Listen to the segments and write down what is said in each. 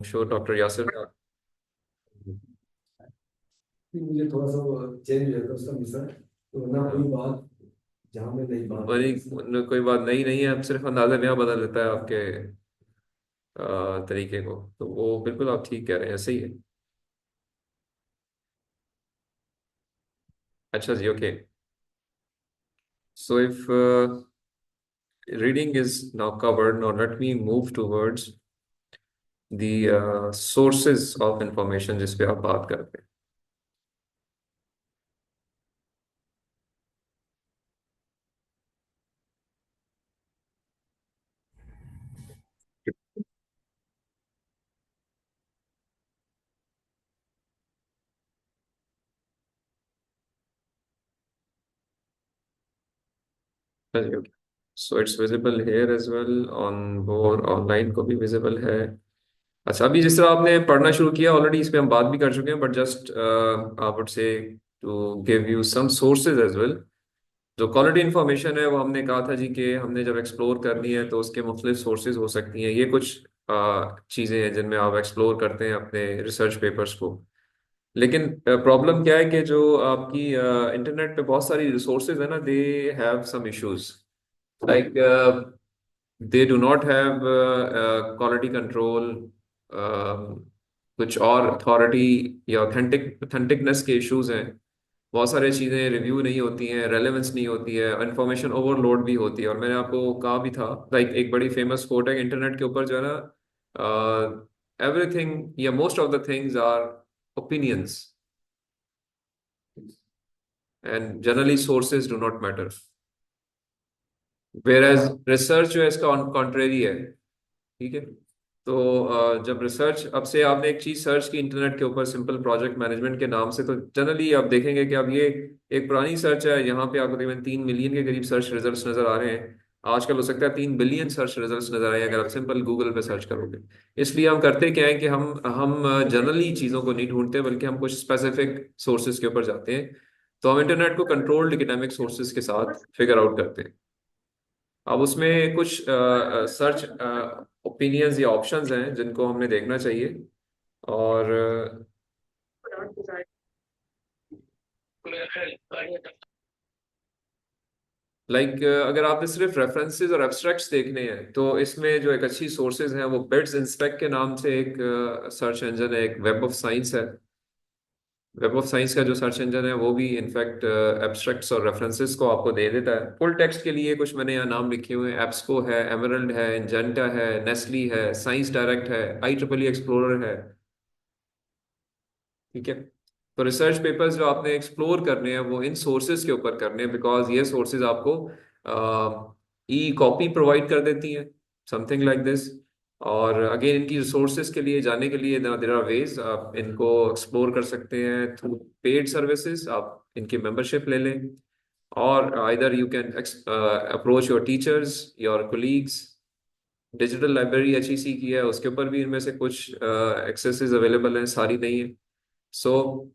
Show doctor Yasir. कि मुझे थोड़ा सा चेंज हो जाता है उसका मिसर, तो ना कोई हाँ, बात जहाँ मैं नहीं बात वही करता इसलिए। कोई बात नहीं नहीं है, अब सिर्फ अंदाजा नया बदल देता है आपके तरीके को। तो वो बिल्कुल आप ठीक कह रहे हैं, सही है। अच्छा जी, okay. So if reading is now covered, now let me move towards the sources of information जिस पे आप बात करते हैं। So it's visible here as well on board, online को भी विजिबल है। अच्छा, अभी जिस तरह आपने पढ़ना शुरू किया ऑलरेडी इस पे हम बात भी कर चुके हैं, but just I would say to give you some sources as well. जो क्वालिटी इंफॉर्मेशन है वो हमने कहा था जी कि हमने जब एक्सप्लोर करनी है तो उसके मुख्तलिफ सोर्सेज हो सकती हैं। ये कुछ चीज़ें हैं जिनमें आप एक्सप्लोर करते हैं अपने रिसर्च पेपर्स को। लेकिन प्रॉब्लम क्या है कि जो आपकी इंटरनेट पे बहुत सारी रिसोर्सेज है ना, they have some issues. Like they do not have quality control, कुछ और अथॉरिटी या ऑथेंटिकनेस के इश्यूज हैं। बहुत सारी चीज़ें रिव्यू नहीं होती हैं, रेलेवेंस नहीं होती है, इंफॉर्मेशन ओवरलोड भी होती है। और मैंने आपको कहा भी था, लाइक एक बड़ी फेमस कोट है इंटरनेट के ऊपर जो है ना, एवरीथिंग या most of the things are opinions and generally sources do not matter. Whereas research जो है इसका कॉन्ट्रेरी है। ठीक है। तो जब रिसर्च, अब से आपने एक चीज सर्च की इंटरनेट के ऊपर सिंपल प्रोजेक्ट मैनेजमेंट के नाम से, तो जनरली आप देखेंगे कि अब ये एक पुरानी सर्च है, यहाँ पे आपको तकरीबन 3 मिलियन के करीब सर्च रिजल्ट्स नजर आ रहे हैं। आजकल हो सकता है 3 बिलियन सर्च रिजल्ट्स नजर आए अगर आप सिंपल गूगल पे सर्च करोगे। इसलिए हम करते क्या है कि हम जनरली चीज़ों को नहीं ढूंढते, बल्कि हम कुछ स्पेसिफिक सोर्सेज के ऊपर जाते हैं। तो हम इंटरनेट को कंट्रोल्ड इकोनॉमिक सोर्सेज के साथ फिगर आउट करते हैं। अब उसमें कुछ सर्च ओपिनियंस या ऑप्शंस हैं जिनको हमने देखना चाहिए। और लाइक अगर आपने सिर्फ रेफरेंसेस और एब्स्ट्रैक्ट्स देखने हैं तो इसमें जो एक अच्छी सोर्सेज हैं वो बिट्स इंस्पेक्ट के नाम से एक सर्च इंजन है, एक वेब ऑफ साइंस है। वेब ऑफ साइंस का जो सर्च इंजन है वो भी इनफैक्ट एब्स्ट्रैक्ट्स और रेफरेंसेस को आपको दे देता है। फुल टेक्स्ट के लिए कुछ मैंने यहाँ नाम लिखे हुए हैं, एप्सको है, एमरल्ड है, इंजेंटा है, नेस्ली है, साइंस डायरेक्ट है, आई ट्रिपल एक्सप्लोरर है। ठीक है। तो रिसर्च पेपर्स जो आपने एक्सप्लोर करने हैं वो इन सोर्सेज के ऊपर करने हैं, बिकॉज ये सोर्सेज आपको ई कॉपी प्रोवाइड कर देती हैं, समथिंग लाइक दिस। और अगेन इनकी रिसोर्सेज के लिए जाने के लिए देर आर वेज, आप इनको एक्सप्लोर कर सकते हैं थ्रू पेड सर्विसेज। आप इनकी मेंबरशिप ले लें, और either you can approach your teachers, your colleagues. Digital library HEC की है, उसके ऊपर भी इनमें से कुछ एक्सेसेस अवेलेबल हैं, सारी नहीं है। सो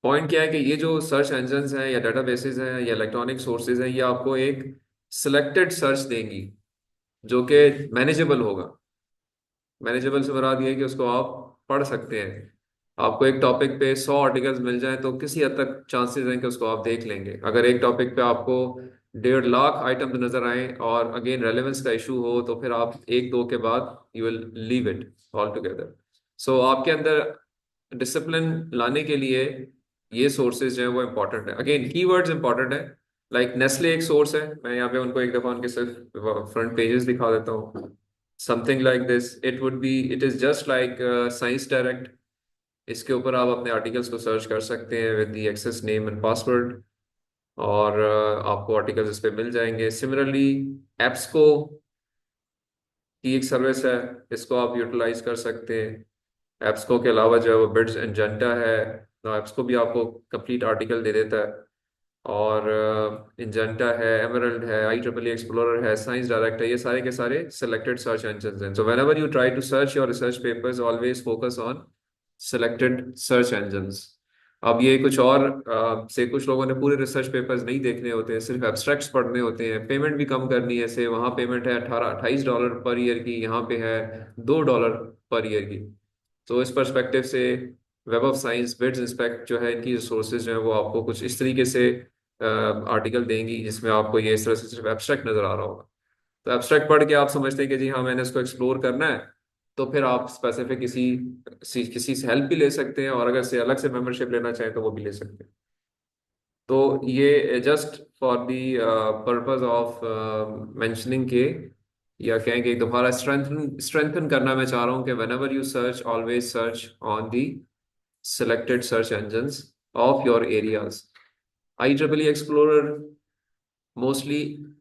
पॉइंट क्या है कि ये जो सर्च इंजन्स हैं या डेटाबेसेस हैं या इलेक्ट्रॉनिक सोर्सेज हैं, ये आपको एक सिलेक्टेड सर्च देंगी जो कि मैनेजेबल होगा। मैनेजेबल से मुराद ये है कि उसको आप पढ़ सकते हैं। आपको एक टॉपिक पे 100 आर्टिकल्स मिल जाएं तो किसी हद तक चांसेस हैं कि उसको आप देख लेंगे। अगर एक टॉपिक पे आपको 1.5 लाख आइटम्स नजर आए और अगेन रेलेवेंस का इशू हो, तो फिर आप एक दो के बाद you will leave it all together. So आपके अंदर डिसिप्लिन लाने के लिए ये सोर्सेज जो है वो इम्पोर्टेंट है। अगेन कीवर्ड्स इंपॉर्टेंट है। लाइक नेस्ले एक सोर्स है, मैं यहाँ पे उनको एक दफा उनके सिर्फ फ्रंट पेजेस दिखा देता हूँ। Something like this it would be, it is just like science direct. इसके ऊपर आप अपने आर्टिकल्स को सर्च कर सकते हैं with the access name and password, और आपको आर्टिकल्स इस पे मिल जाएंगे। सिमिलरली एप्सको की एक सर्विस है, इसको आप यूटिलाइज कर सकते हैं। एप्सको के अलावा जो है वो बिड्स एंजेंटा है। एप्सको भी आपको कंप्लीट आर्टिकल दे देता है। और इंजेंटा है, एमरल्ड है, आई ट्रिपल एक्सप्लोरर है, साइंस डायरेक्ट है, ये सारे के सारे सिलेक्टेड सर्च इंजन्स हैं। So whenever you try to search your research papers, always focus on selected search engines. अब ये कुछ और से कुछ लोगों ने पूरे रिसर्च पेपर्स नहीं देखने होते हैं, सिर्फ एब्स्ट्रैक्ट्स पढ़ने होते हैं, पेमेंट भी कम करनी है। से वहाँ पेमेंट है 18-28 डॉलर पर ईयर की, यहाँ पे है $2 पर ईयर की। तो इस पर्सपेक्टिव से web of science, bits inspect जो है, इनकी रिसोर्सेज जो है वो आपको कुछ इस तरीके से आर्टिकल देंगी जिसमें आपको ये इस तरह से सिर्फ एब्स्ट्रैक्ट नजर आ रहा होगा। तो एब्स्ट्रैक्ट पढ़ के आप समझते हैं कि जी हाँ मैंने इसको एक्सप्लोर करना है, तो फिर आप स्पेसिफिक किसी से हेल्प भी ले सकते हैं, और अगर से अलग से मेंबरशिप लेना चाहें तो वो भी ले सकते हैं। तो ये just for the purpose of mentioning के, या कहेंगे दोबारा स्ट्रेंथन करना मैं चाह रहा हूँ कि when ever you search always search on the selected search engines of your areas. IEEE Explorer mostly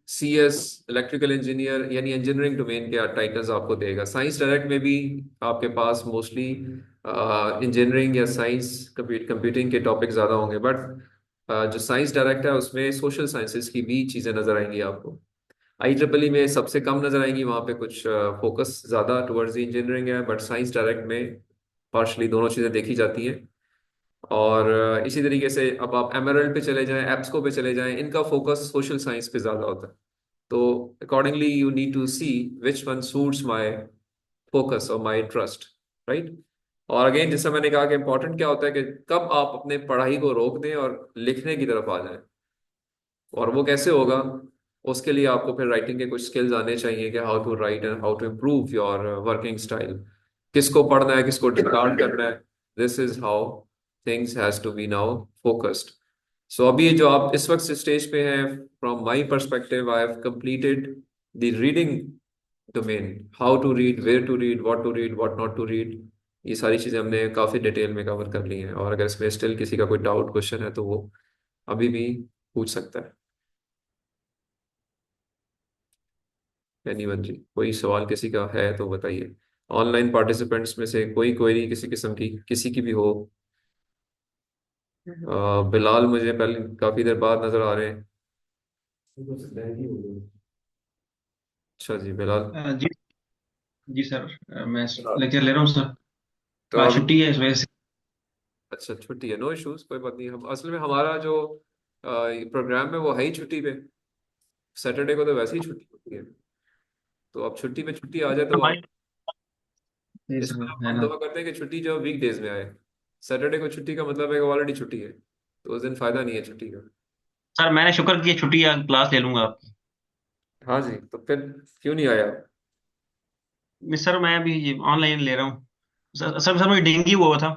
CS, electrical engineer यानी इंजीनियरिंग डोमेन के टाइटल्स आपको देगा। साइंस डायरेक्ट में भी आपके पास मोस्टली इंजीनियरिंग या साइंस कंप्यूटिंग के टॉपिक ज़्यादा होंगे, बट जो साइंस डायरेक्ट है उसमें सोशल साइंसेज की भी चीज़ें नज़र आएंगी आपको। IEEE में सबसे कम नज़र आएंगी, वहाँ पे कुछ फोकस ज़्यादा टुवर्ड्स इंजीनियरिंग है, बट साइंस डायरेक्ट में पार्शली दोनों चीज़ें देखी जाती हैं। और इसी तरीके से अब आप एमएरएल्ड पे चले जाएं, एप्सको पे चले जाएं, इनका फोकस सोशल साइंस पे ज़्यादा होता है। तो accordingly you need to see which one suits my focus और माय इंटरेस्ट, राइट। और अगेन जैसा मैंने कहा कि इंपॉर्टेंट क्या होता है कि कब आप अपने पढ़ाई को रोक दें और लिखने की तरफ आ जाएं। और वो कैसे होगा, उसके लिए आपको फिर राइटिंग के कुछ स्किल्स आने चाहिए कि how to write and how to improve your working style, किसको पढ़ना है किसको डिस्कार्ड करना है। This is how things has to be now focused. So अभी जो आप इस वक्त स्टेज पे हैं, from my perspective I have completed the reading domain, how to read, where to read, what not to read. ये सारी चीजें हमने काफी डिटेल में कवर कर ली हैं, और अगर इसमें स्टिल किसी का कोई डाउट क्वेश्चन है तो वो अभी भी पूछ सकता है। एनीवन जी, कोई सवाल किसी का है तो बताइए। ऑनलाइन पार्टिसिपेंट्स में से कोई क्वेरी किसी किस्म की किसी की भी हो। बिलाल मुझे पहले काफी देर बाद नजर आ रहे हैं। अच्छा जी बिलाल। जी। जी सर, मैं बिलाल, लेक्चर ले रहा हूँ सर। तो आज अभी, छुट्टी है इस वजह से। अच्छा छुट्टी है, नो इश्यूज, कोई बात नहीं। हम असल में हमारा जो प्रोग्राम है वो है ही छुट्टी पे। सैटरडे को तो वैसे ही छुट्टी होती है, तो अब छुट्टी पे छुट्टी आ जाए तो हमारी जी इस सर, पर है हम ना। दुआ करते हैं कि छुट्टी जो वीक डेज में आए। सैटरडे को छुट्टी का मतलब है कि ऑलरेडी छुट्टी है, तो उस दिन फायदा नहीं है छुट्टी का। सर मैंने शुक्र किया छुट्टी या क्लास ले लूंगा आपकी। हाँ जी, तो फिर क्यों नहीं आया? सर मैं अभी ऑनलाइन ले रहा हूँ। सर मुझे डेंगू हुआ था,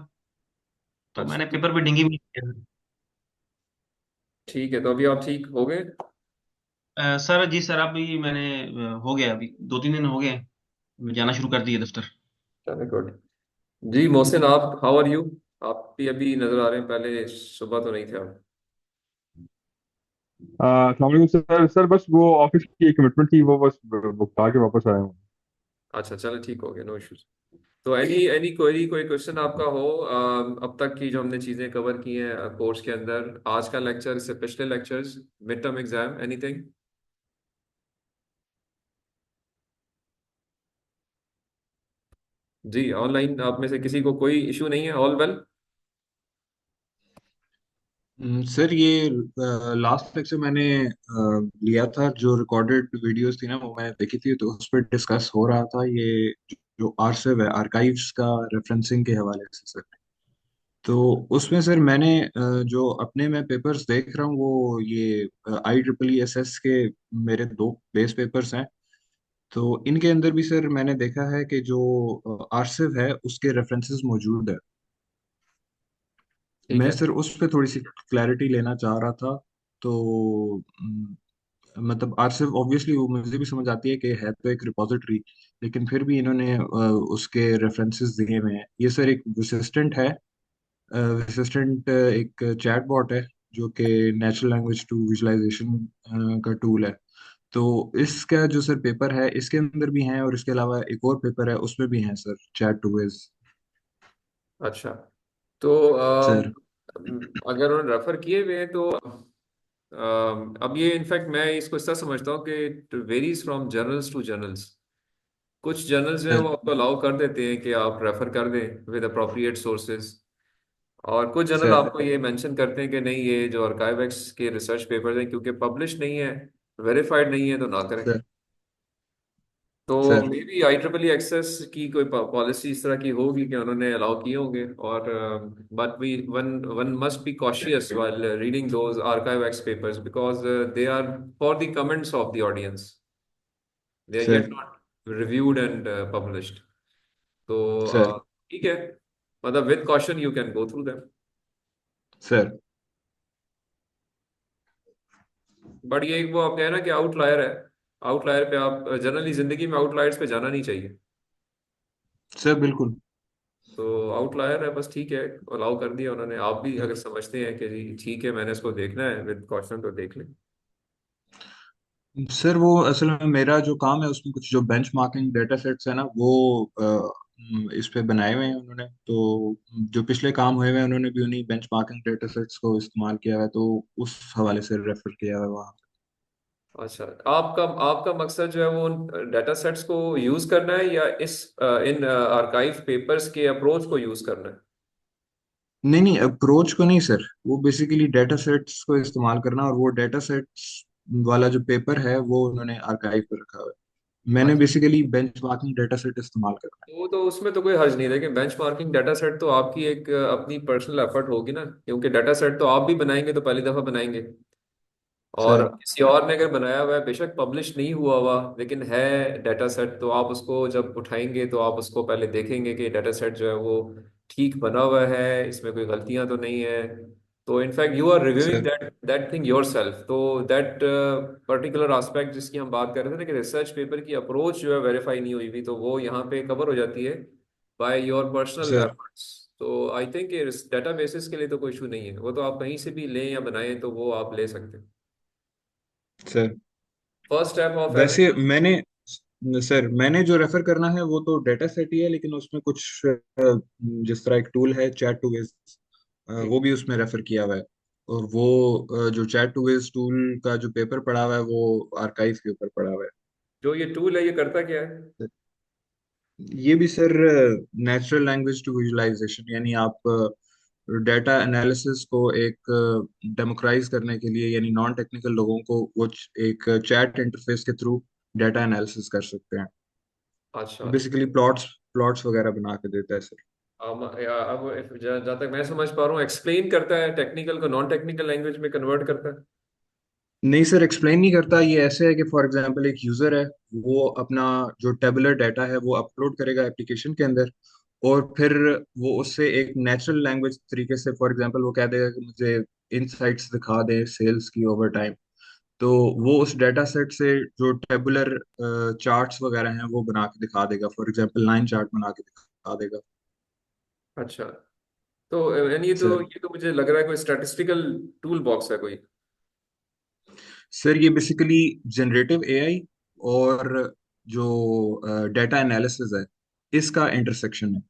तो अच्छा, मैंने पेपर पे डेंगू भी लिया। ठीक है, तो अभी आप ठीक हो गए? सर जी सर, अभी मैंने हो गया, अभी 2-3 दिन हो गए, मैं जाना शुरू कर दिया दफ्तर। चलो गुड। जी मोहसिन, आप हाउ आर यू? आप भी अभी नजर आ रहे हैं, पहले सुबह तो नहीं थे आप। अस्सलाम वालेकुम सर। बस वो ऑफिस की एक कमिटमेंट थी, वो बस भुगता के वापस आया हूँ। अच्छा चलो ठीक हो गया, नो इश्यूज। तो एनी एनी क्वेरी, कोई क्वेश्चन आपका हो, अब तक की जो हमने चीजें कवर की हैं कोर्स के अंदर, आज का लेक्चर, इससे पिछले lectures, mid term exam, anything? जी ऑनलाइन आप में से किसी को कोई इशू नहीं है? All well? सर ये लास्ट लेक्चर मैंने लिया था, जो रिकॉर्डेड वीडियोस थी ना वो मैंने देखी थी, तो उस पर डिस्कस हो रहा था ये जो आरसीव है, आर्काइव्स का रेफरेंसिंग के हवाले से सर। तो उसमें सर मैंने जो अपने मैं पेपर्स देख रहा हूँ वो ये IEEE के मेरे 2 बेस पेपर्स हैं। तो इनके अंदर भी सर मैंने देखा है कि जो आरसीव है उसके रेफरेंसेस मौजूद है। ठीक मैं है। सर उस पर थोड़ी सी क्लैरिटी लेना चाह रहा था। तो मतलब आरसिव ऑब्वियसली वो मुझे भी समझ आती है कि है तो एक रिपॉजिटरी, लेकिन फिर भी इन्होंने उसके रेफरेंसेस दिए हुए हैं। ये सर एक विसिस्टेंट है। विसिस्टेंट एक चैट बॉट है जो कि नेचुरल लैंग्वेज टू विजुअलाइजेशन का टूल है। तो इसका जो सर पेपर है इसके अंदर भी हैं, और इसके अलावा एक और पेपर है उसमें भी हैं सर, चैट टू विज। अच्छा, तो सर अगर उन्होंने रेफर किए हुए हैं तो अब ये इनफैक्ट मैं इसको इस तरह समझता हूँ कि it varies from journals to journals. कुछ जर्नल्स जो है सर वो आपको अलाउ कर देते हैं कि आप रेफर कर दें विद अप्रोप्रिएट सोर्सेज, और कुछ जर्नल सर आपको ये मेंशन करते हैं कि नहीं, ये जो आर्काइवेक्स के रिसर्च पेपर्स हैं क्योंकि पब्लिश नहीं है, वेरीफाइड नहीं है, तो ना करें। सर तो sir maybe I triple access की कोई पॉलिसी इस तरह की होगी कि उन्होंने अलाउ किए होंगे, और but we one one must be cautious while reading those archive x papers because they are for the comments of the audience, they are yet sir not reviewed and published. तो sir ठीक है, मतलब with caution you can go through them. Sir but ये एक वो आप कह रहे हैं ना कि आउटलायर है, आउटलायर पे आप जनरली जिंदगी में आउटलायर्स पे जाना नहीं चाहिए। सर बिल्कुल। तो आउटलायर है बस, ठीक है, अलाउ कर दिया उन्होंने। आप भी अगर समझते हैं कि जी ठीक है मैंने इसको देखना है विद कॉशन, तो देख लें। सर वो असल में मेरा जो काम है उसमें कुछ जो बेंचमार्किंग डेटा सेट्स है ना वो इस पे बनाए हुए हैं उन्होंने। तो जो पिछले काम हुए हुए हैं उन्होंने भी उन्हीं बेंचमार्किंग डेटा सेट्स को इस्तेमाल किया हुआ है, तो उस हवाले से रेफर किया हुआ है वहाँ। अच्छा, आपका आपका मकसद जो है वो उन डाटा सेट्स को यूज करना है या इन आर्काइव पेपर्स के अप्रोच को यूज करना है? नहीं नहीं, अप्रोच को नहीं सर, वो बेसिकली डेटा सेट्स को इस्तेमाल करना, और वो डेटा सेट्स वाला जो पेपर है वो उन्होंने आर्काइव पर रखा हुआ है। मैंने अच्छा, बेसिकली बेंचमार्किंग डेटा सेट इस्तेमाल करना तो उसमें तो कोई हर्ज नहीं, लेकिन बेंचमार्किंग डाटा सेट तो आपकी एक अपनी पर्सनल एफर्ट होगी ना, क्योंकि डाटा सेट तो आप भी बनाएंगे तो पहली दफा बनाएंगे, है और सर। किसी और ने अगर बनाया हुआ है, बेशक पब्लिश नहीं हुआ हुआ लेकिन है डाटा सेट, तो आप उसको जब उठाएंगे तो आप उसको पहले देखेंगे कि डाटा सेट जो है वो ठीक बना हुआ है, इसमें कोई गलतियां तो नहीं है। तो in fact you are reviewing sir that that thing yourself. तो दैट पर्टिकुलर एस्पेक्ट जिसकी हम बात कर रहे थे ना कि रिसर्च पेपर की अप्रोच जो है वेरीफाई नहीं हुई हुई, तो वो यहाँ पे कवर हो जाती है by your personal sir efforts. तो आई थिंक डाटा बेसिस के लिए तो कोई इशू नहीं है, वो तो आप कहीं से भी लें या बनाएं तो वो आप ले सकते हैं। सर फर्स्ट स्टेप ऑफ वैसे एवरी। मैंने जो रेफर करना है वो तो डेटा सेट ही है, लेकिन उसमें कुछ जिस तरह एक टूल है चैट टू विज, वो भी उसमें रेफर किया हुआ है। और वो जो चैट टू विज टूल का जो पेपर पड़ा हुआ है वो आर्काइव के ऊपर पड़ा हुआ जो ये टूल है ये करता क्या है? है। ये भी sir natural language to visualisation, यानी आप डेटा एनालिसिस को एक डेमोक्राइज करने के लिए, यानी नॉन टेक्निकल लोगों को वो एक चैट इंटरफेस के थ्रू डेटा एनालिसिस कर सकते हैं। अच्छा। बेसिकली प्लॉट्स प्लॉट्स वगैरह बना के देता है सर। अब जहाँ तक मैं समझ पा रहा हूँ, एक्सप्लेन करता है, टेक्निकल को नॉन टेक्निकल लैंग्वेज में कन्वर्ट करता है। नहीं सर, एक्सप्लेन नहीं करता। ये ऐसे है कि फॉर एग्जांपल एक यूजर है, वो अपना जो टेबुलर डाटा है वो अपलोड करेगा एप्लीकेशन के अंदर, और फिर वो उससे एक नेचुरल लैंग्वेज तरीके से, फॉर एग्जांपल वो कह देगा कि मुझे इनसाइट्स दिखा दे सेल्स की ओवर टाइम। तो वो उस डाटा सेट से जो टेबुलर चार्ट्स वगैरह हैं वो बना के दिखा देगा, फॉर एग्जांपल लाइन चार्ट बना के दिखा देगा। अच्छा, तो यानी सर ये तो मुझे लग रहा है कोई स्टैटिस्टिकल टूल बॉक्स है कोई। सर ये बेसिकली जनरेटिव एआई और जो डेटा एनालिसिस है इसका इंटरसेक्शन है।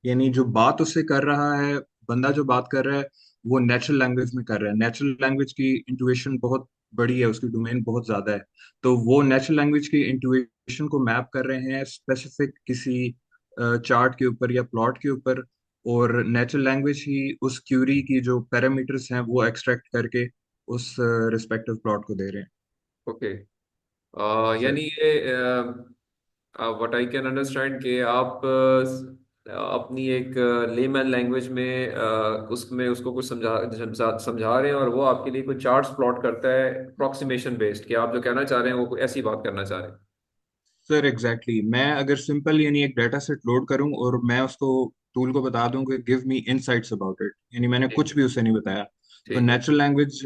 यानी जो बात उससे कर रहा है, बंदा जो बात कर रहा है वो नेचुरल लैंग्वेज में कर रहा है। नेचुरल लैंग्वेज की इंट्यूएशन बहुत बड़ी है, उसकी डोमेन बहुत ज्यादा है। तो वो नेचुरल लैंग्वेज की इंट्यूएशन को मैप कर रहे हैं स्पेसिफिक किसी चार्ट के ऊपर या प्लॉट के ऊपर, और नेचुरल लैंग्वेज ही उस क्यूरी की जो पैरामीटर्स हैं वो एक्सट्रैक्ट करके उस रिस्पेक्टिव प्लॉट को दे रहे हैं ओके, सर। यानी ये व्हाट आई कैन अंडरस्टैंड कि आप अपनी एक लेमैन लैंग्वेज में उसमें उसको कुछ समझा रहे हैं, और वो आपके लिए कुछ चार्ट्स प्लॉट करता है अप्रोक्सीमेशन बेस्ड, कि आप जो कहना चाह रहे हैं वो कोई ऐसी बात करना चाह रहे हैं। Sir exactly exactly. मैं अगर सिंपल यानी एक डाटा सेट लोड करूं और मैं उसको टूल को बता दूं कि give me insights about it, यानी मैंने ठीक कुछ भी उसे नहीं बताया, तो ठीक है। नेचुरल लैंग्वेज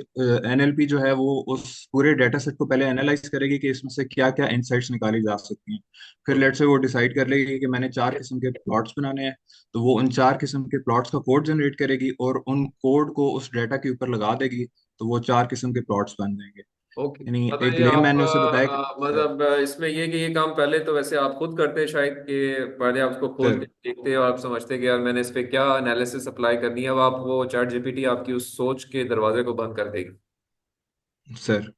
एनएलपी जो है वो उस पूरे डाटा सेट को पहले एनालाइज करेगी कि इसमें से क्या क्या इनसाइट्स निकाली जा सकती हैं। फिर ओके। लेट से वो डिसाइड कर लेगी कि मैंने 4 किस्म के प्लॉट्स बनाने हैं, तो वो उन 4 किस्म के प्लॉट्स का कोड जनरेट करेगी और उन कोड को उस डाटा के ऊपर लगा देगी, तो वो 4 किस्म के प्लॉट्स बन जाएंगे। ओके, यानी मतलब एक ये लेमैन आप ने उसे बताया कि मतलब इसमें ये कि ये काम पहले तो वैसे आप खुद करते हैं शायद, कि पहले आप उसको खोलते सर देखते और आप समझते कि यार मैंने इस पे क्या एनालिसिस अप्लाई करनी है, अब आप वो चैट जीपीटी आपकी उस सोच के दरवाजे को बंद कर देगी। सर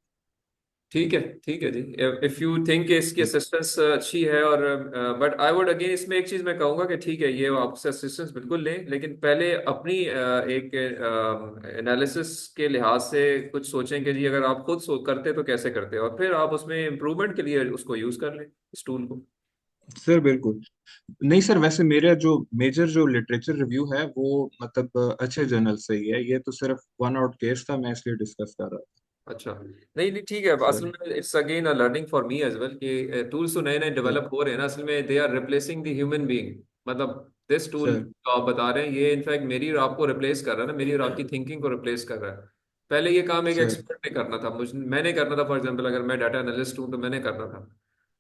ठीक है, ठीक है जी। इफ यू थिंक इसकी असिस्टेंस अच्छी है, और बट आई वुड अगेन इसमें एक चीज मैं कहूंगा कि ठीक है, ये आपसे असिस्टेंस बिल्कुल लें, लेकिन पहले अपनी एक एनालिसिस के लिहाज से कुछ सोचें कि जी अगर आप खुद करते तो कैसे करते, और फिर आप उसमें इम्प्रूवमेंट के लिए उसको यूज कर लें, इस टूल को। सर बिल्कुल। नहीं सर, वैसे मेरा जो मेजर जो लिटरेचर रिव्यू है वो मतलब अच्छे जर्नल से ही है। ये तो सिर्फ वन आउट केस था, मैं इसलिए डिस्कस कर रहा अच्छा, नहीं नहीं, ठीक है। अब था असल सर। में it's again a learning for me as well कि टूल्स तो नए नए सर डेवलप हो रहे हैं ना, असल में they are replacing the human being. मतलब दिस टूल सर जो आप बता रहे हैं, ये इनफैक्ट मेरी और आपको रिप्लेस कर रहा है ना, मेरी और आपकी थिंकिंग को रिप्लेस कर रहा है। पहले ये काम एक सर एक्सपर्ट ने करना था, मुझे मैंने करना था। फॉर एग्जांपल अगर मैं डाटा एनालिस्ट हूँ तो मैंने करना था।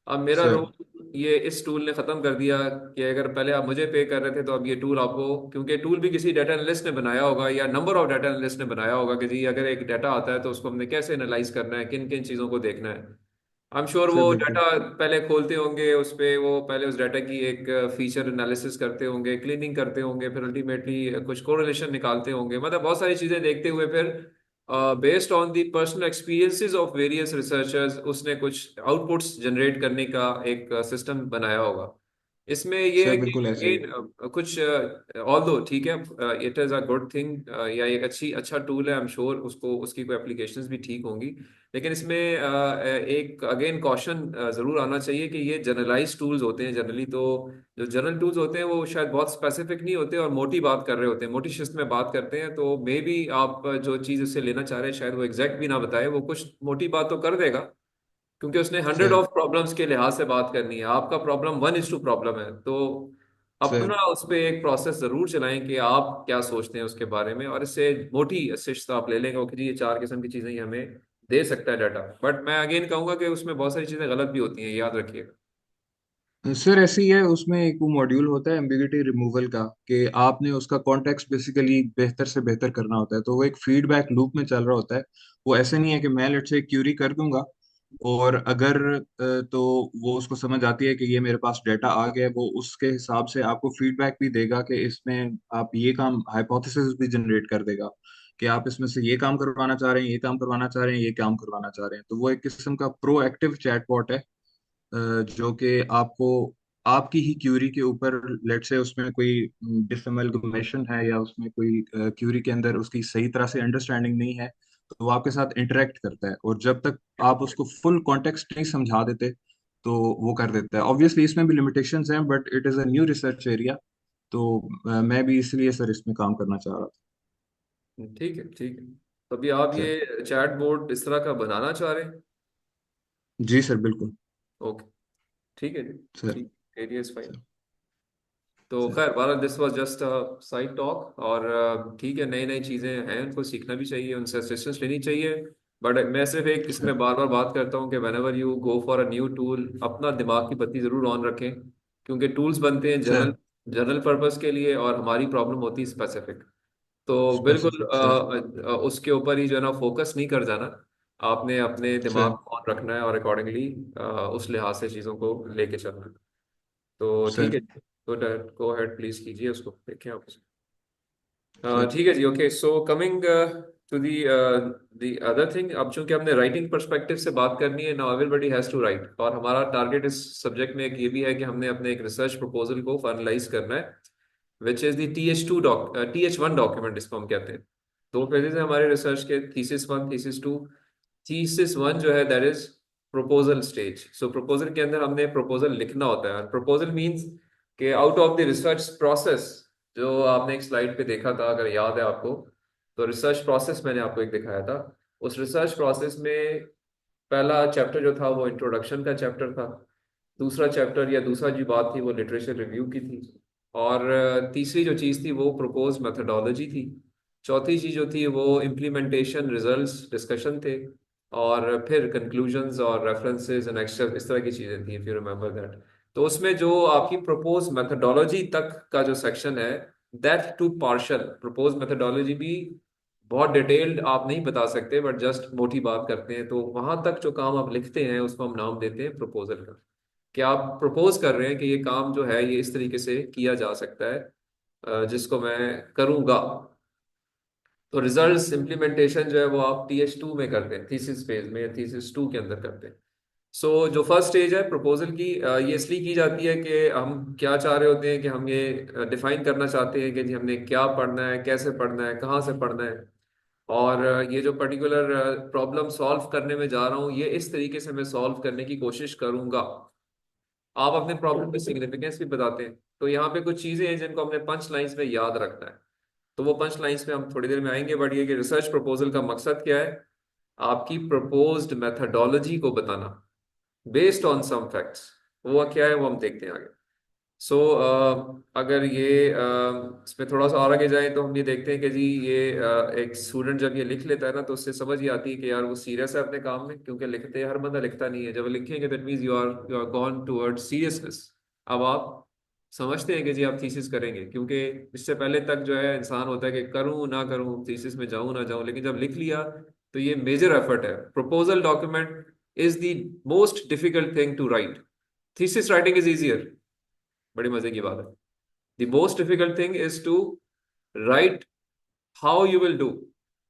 अब मेरा सर रोल ये इस टूल ने खत्म कर दिया कि अगर पहले आप मुझे पे कर रहे थे, तो अब ये टूल आपको, क्योंकि टूल भी किसी डाटा एनालिस्ट ने बनाया होगा या नंबर ऑफ डाटा एनालिस्ट ने बनाया होगा कि जी अगर एक डाटा आता है तो उसको हमने कैसे एनालाइज करना है, किन किन चीज़ों को देखना है। आई एम श्योर सर वो बिल्कुल। डाटा पहले खोलते होंगे, उस पे वो पहले उस डाटा की एक फीचर एनालिसिस करते होंगे, क्लीनिंग करते होंगे, फिर अल्टीमेटली कुछ कोरिलेशन निकालते होंगे, मतलब बहुत सारी चीज़ें देखते हुए फिर based on the personal experiences of various researchers उसने कुछ आउटपुट्स जनरेट करने का एक सिस्टम बनाया होगा। इसमें ये सर है कि बिल्कुल ऐसे ही है। अगेन कुछ ऑल दो ठीक है, it is a good thing, या एक अच्छा टूल है। आई एम श्योर उसको उसकी कोई एप्लीकेशंस भी ठीक होंगी, लेकिन इसमें एक अगेन कॉशन ज़रूर आना चाहिए कि ये जनरलाइज टूल्स होते हैं जनरली। तो जो जनरल टूल्स होते हैं वो शायद बहुत स्पेसिफिक नहीं होते और मोटी बात कर रहे होते हैं, मोटी शिस्त में बात करते हैं, तो मे बी आप जो चीज़ उससे लेना चाह रहे हैं शायद वो एग्जैक्ट भी ना बताए, वो कुछ मोटी बात तो कर देगा, क्योंकि उसने हंड्रेड सर ऑफ प्रॉब्लम्स के लिहाज से बात करनी है। आपका प्रॉब्लम 1:2 प्रॉब्लम है, तो सर अपना उस पर एक प्रोसेस जरूर चलाएं कि आप क्या सोचते हैं उसके बारे में, और इससे मोटी शिस्त आप ले लेंगे कि जी ये 4 किस्म की चीजें ये हमें दे सकता है डाटा। बट मैं अगेन कहूंगा कि उसमें बहुत सारी चीजें गलत भी होती हैं, याद रखिएगा। सर ऐसे ही है, उसमें एक वो मॉड्यूल होता है एम्बिग्यूटी रिमूवल का, कि आपने उसका कॉन्टेक्स्ट बेसिकली बेहतर से बेहतर करना होता है। तो वो एक फीडबैक लूप में चल रहा होता है। वो ऐसे नहीं है कि मैं लेट से क्यूरी कर दूंगा और अगर तो वो उसको समझ आती है कि ये मेरे पास डेटा आ गया है, वो उसके हिसाब से आपको फीडबैक भी देगा कि इसमें आप ये काम, हाइपोथेसिस भी जनरेट कर देगा कि आप इसमें से ये काम करवाना चाह रहे हैं, ये काम करवाना चाह रहे हैं, ये काम करवाना चाह रहे हैं। तो वो एक किस्म का प्रोएक्टिव चैटबॉट है, जो कि आपको आपकी ही क्यूरी के ऊपर, लेट से उसमें कोई डिसअमलगमेशन है या उसमें कोई क्यूरी के अंदर उसकी सही तरह से अंडरस्टैंडिंग नहीं है, तो वो आपके साथ इंटरेक्ट करता है। और जब तक आप उसको फुल कॉन्टेक्स्ट नहीं समझा देते तो वो कर देता है। ऑब्वियसली इसमें भी लिमिटेशंस हैं, but it is a new research area. तो मैं भी इसलिए सर इसमें काम करना चाह रहा था। ठीक है, ठीक है। तो अभी आप सर ये चैट बोर्ड इस तरह का बनाना चाह रहे हैं? जी सर बिल्कुल। ओके, ठीक है जी। सर ठीक, एरिया इज फाइन। सर तो सर खैर बहरहाल this was just a side talk, और ठीक है, नई नई चीज़ें हैं, उनको सीखना भी चाहिए, उनसे असिस्टेंस लेनी चाहिए। बट मैं सिर्फ एक सर इसमें बार बार बात करता हूँ कि when ever you go for a new tool, अपना दिमाग की बत्ती ज़रूर ऑन रखें, क्योंकि टूल्स बनते हैं जनरल सर जनरल पर्पस के लिए, और हमारी प्रॉब्लम होती है स्पेसिफिक। तो बिल्कुल स्पेसिफिक सर। उसके ऊपर ही जो है ना फोकस नहीं कर जाना। आपने अपने दिमाग सर को ऑन रखना है और अकॉर्डिंगली उस लिहाज से चीज़ों को लेके चलना है। तो ठीक सर है, तो गो अहेड प्लीज कीजिए उसको, देखें आप उसको। सर ठीक है जी, okay. So coming to the other thing, अब चूंकि हमने राइटिंग पर्सपेक्टिव से बात करनी है, now everybody has to write, और हमारा टारगेट इस सब्जेक्ट में एक ये भी है कि हमने अपने एक रिसर्च प्रपोजल को फाइनलाइज करना है, which is the TH1 document, इसको हम कहते हैं। 2 पेजेस है हमारे रिसर्च के, थीसिस 1, थीसिस 2। थीसिस 1 जो है that is proposal stage. So proposal के अंदर हमने प्रपोजल लिखना होता है। प्रपोजल मीन्स कि out of the research process, जो आपने एक स्लाइड पे देखा था अगर याद है आपको, तो रिसर्च प्रोसेस मैंने आपको एक दिखाया था। उस रिसर्च प्रोसेस में पहला चैप्टर जो था वो इंट्रोडक्शन का चैप्टर था। दूसरा चैप्टर या दूसरा जो बात थी वो लिटरेचर रिव्यू की थी। और तीसरी जो चीज़ थी वो प्रपोज मेथडोलॉजी थी। चौथी चीज़ जो थी वो इम्प्लीमेंटेशन, रिजल्ट्स, डिस्कशन थे। और फिर कंक्लूजन्स और रेफरेंसेस एंड एक्स्ट्रा इस तरह की चीज़ें थी, इफ यू रिमेंबर दैट। तो उसमें जो आपकी प्रपोज मेथडोलॉजी तक का जो सेक्शन है, that too partial, propose methodology भी बहुत डिटेल्ड आप नहीं बता सकते, बट जस्ट मोटी बात करते हैं, तो वहां तक जो काम आप लिखते हैं उसको हम नाम देते हैं प्रपोजल का। कि आप प्रपोज कर रहे हैं कि ये काम जो है ये इस तरीके से किया जा सकता है, जिसको मैं करूंगा। तो रिजल्ट्स इम्प्लीमेंटेशन जो है वो आप TH2 में करते हैं, थीसिस फेज में या थीसिस 2 के अंदर करते हैं। सो जो फर्स्ट स्टेज है प्रपोजल की, ये इसलिए की जाती है कि हम क्या चाह रहे होते हैं कि हम ये डिफाइन करना चाहते हैं कि जी हमने क्या पढ़ना है, कैसे पढ़ना है, कहाँ से पढ़ना है, और ये जो पर्टिकुलर प्रॉब्लम सॉल्व करने में जा रहा हूँ ये इस तरीके से मैं सॉल्व करने की कोशिश करूंगा। आप अपने प्रॉब्लम की सिग्निफिकेंस भी बताते हैं। तो यहाँ पे कुछ चीजें हैं जिनको हमने पंच लाइंस में याद रखना है। तो वो पंच लाइंस में हम थोड़ी देर में आएंगे, बट ये कि रिसर्च प्रपोजल का मकसद क्या है, आपकी प्रपोज्ड मेथडोलॉजी को बताना बेस्ड ऑन सम फैक्ट्स। वो क्या है वो हम देखते हैं आगे। सो अगर ये इसमें थोड़ा सा और आगे जाए तो हम ये देखते हैं कि जी ये एक स्टूडेंट जब ये लिख लेता है ना तो उससे समझ ही आती है कि यार वो सीरियस है अपने काम में, क्योंकि लिखते हर बंदा लिखता नहीं है। जब लिखेंगे that means you are gone towards seriousness. अब आप समझते हैं कि जी आप थीसिस करेंगे, क्योंकि इससे पहले तक जो है इंसान होता है कि करूं ना करूं, थीसिस में जाऊं ना जाऊं, लेकिन जब लिख लिया तो ये मेजर एफर्ट है। Proposal document is the most difficult thing to write. Thesis writing is easier, बड़ी मजे की बात है। The most difficult thing is to write how you will do.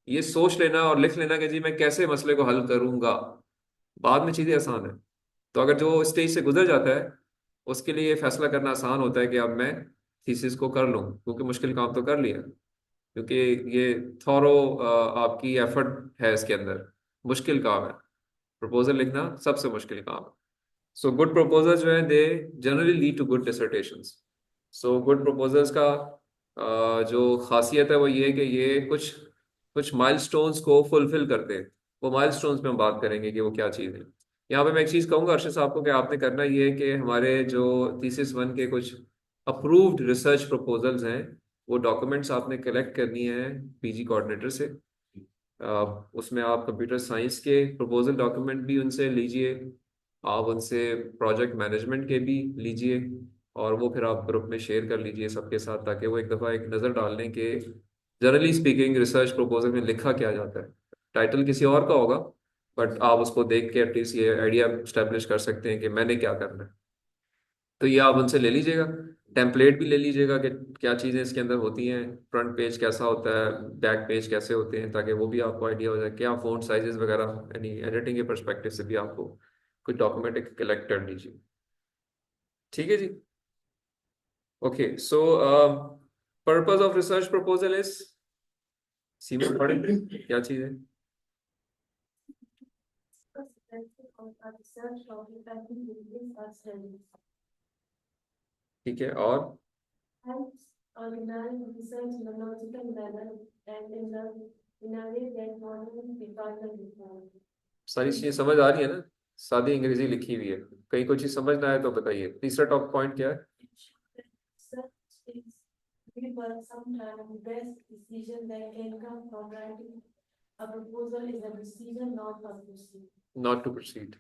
ये सोच लेना और लिख लेना कि जी मैं कैसे मसले को हल करूंगा, बाद में चीजें आसान है। तो अगर जो स्टेज से गुजर जाता है उसके लिए ये फैसला करना आसान होता है कि अब मैं थीसिस को कर लूं, क्योंकि मुश्किल काम तो कर लिया, क्योंकि ये थॉरो आपकी एफर्ट है इसके अंदर। मुश्किल काम है, प्रपोजल लिखना सबसे मुश्किल काम है। सो गुड प्रपोजल जो है they generally lead to good dissertations. So good proposals का जो खासियत है वो ये है कि ये कुछ कुछ माइलस्टोन्स को फुलफिल करते हैं। वो माइलस्टोन्स पे हम बात करेंगे कि वो क्या चीज़ है। यहाँ पे मैं एक चीज़ कहूँगा अर्शद साहब को कि आपने करना ये है कि हमारे जो थीसिस 1 के कुछ अप्रूव्ड रिसर्च प्रपोजल्स हैं वो डॉक्यूमेंट्स आपने कलेक्ट करनी है PG कोऑर्डिनेटर से। उसमें आप कंप्यूटर साइंस के प्रपोजल डॉक्यूमेंट भी उनसे लीजिए, आप उनसे प्रोजेक्ट मैनेजमेंट के भी लीजिए, और वो फिर आप ग्रुप में शेयर कर लीजिए सबके साथ, ताकि वो एक दफ़ा एक नज़र डाल लें कि जनरली स्पीकिंग रिसर्च प्रपोजल में लिखा क्या जाता है। टाइटल किसी और का होगा, बट आप उसको देख के एटलीस्ट ये आइडिया स्टैब्लिश कर सकते हैं कि मैंने क्या करना है। तो ये आप उनसे ले लीजिएगा। टेम्पलेट भी ले लीजिएगा कि क्या चीज़ें इसके अंदर होती हैं, फ्रंट पेज कैसा होता है, बैक पेज कैसे होते हैं, ताकि वो भी आपको आइडिया हो जाए, क्या फ़ॉन्ट साइजेस वगैरह, यानी एडिटिंग के परस्पेक्टिव से भी आपको कुछ डॉक्यूमेंट कलेक्ट कर लीजिए। ठीक है जी। Okay, so purpose of research proposal is, सीमा पढ़े क्या चीज़ है। ठीक है, और Helps organize research in a logical manner and in a way that modern department requires. सारी चीजें समझ आ रही है ना, सादी अंग्रेजी लिखी हुई है, कहीं कोई चीज समझ ना आए तो बताइए। तीसरा टॉप पॉइंट क्या है। Research is given sometimes best decision that can come from writing a proposal is a decision not to proceed. Not to proceed.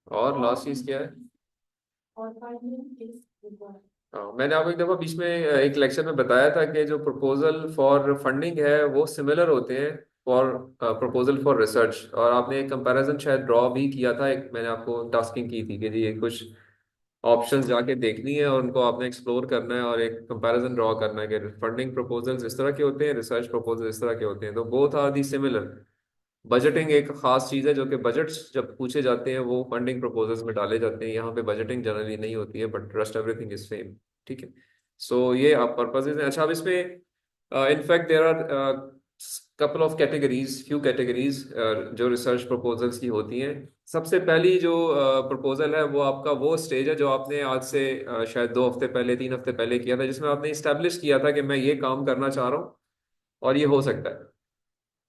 और लास्ट चीज क्या है। Or funding is required. मैंने आपको एक दफा बीच में एक लेक्चर में बताया था कि जो प्रपोजल फॉर फंडिंग है वो सिमिलर होते हैं फॉर प्रपोजल फॉर रिसर्च। और आपने एक कंपैरिजन शायद ड्रॉ भी किया था, एक मैंने आपको टास्किंग की थी कि जी ये कुछ ऑप्शंस जाके देखनी है और उनको आपने एक्सप्लोर करना है और एक कंपैरिजन ड्रॉ करना है कि फंडिंग प्रपोजल्स इस तरह के होते हैं, रिसर्च प्रपोजल इस तरह के होते हैं। तो both are the similar. Budgeting एक खास चीज़ है जो कि बजट्स जब पूछे जाते हैं वो फंडिंग प्रपोजल्स में डाले जाते हैं। यहाँ पे बजटिंग जनरली नहीं होती है, but rust everything is same. ठीक है, सो ये आप पर्पजेज हैं। अच्छा, अब इसमें in fact there are couple of categories, few categories जो रिसर्च प्रपोजल्स की होती हैं। सबसे पहली जो प्रपोजल है वो आपका वो स्टेज है जो आपने आज से शायद 2 हफ्ते पहले 3 हफ्ते पहले किया था, जिसमें आपने इस्टेब्लिश किया था कि मैं ये काम करना चाह रहा हूँ और ये हो सकता है,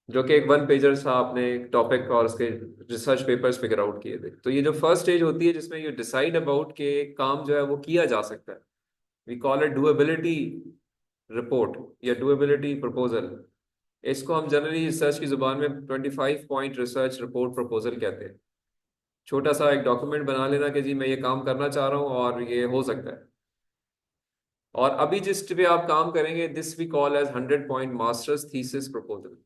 जो कि एक 1 पेजर था। आपने एक टॉपिक और उसके रिसर्च पेपर्स फिगर आउट किए थे। तो ये जो फर्स्ट स्टेज होती है जिसमें यू डिसाइड अबाउट के काम जो है वो किया जा सकता है, वी कॉल इट डूएबिलिटी रिपोर्ट या डूएबिलिटी प्रपोजल। इसको हम जनरली रिसर्च की जुबान में 25 पॉइंट रिसर्च रिपोर्ट प्रपोजल कहते हैं। छोटा सा एक डॉक्यूमेंट बना लेना कि जी मैं ये काम करना चाह रहा हूँ और ये हो सकता है। और अभी जिस पे आप काम करेंगे this we call as 100 point masters thesis proposal.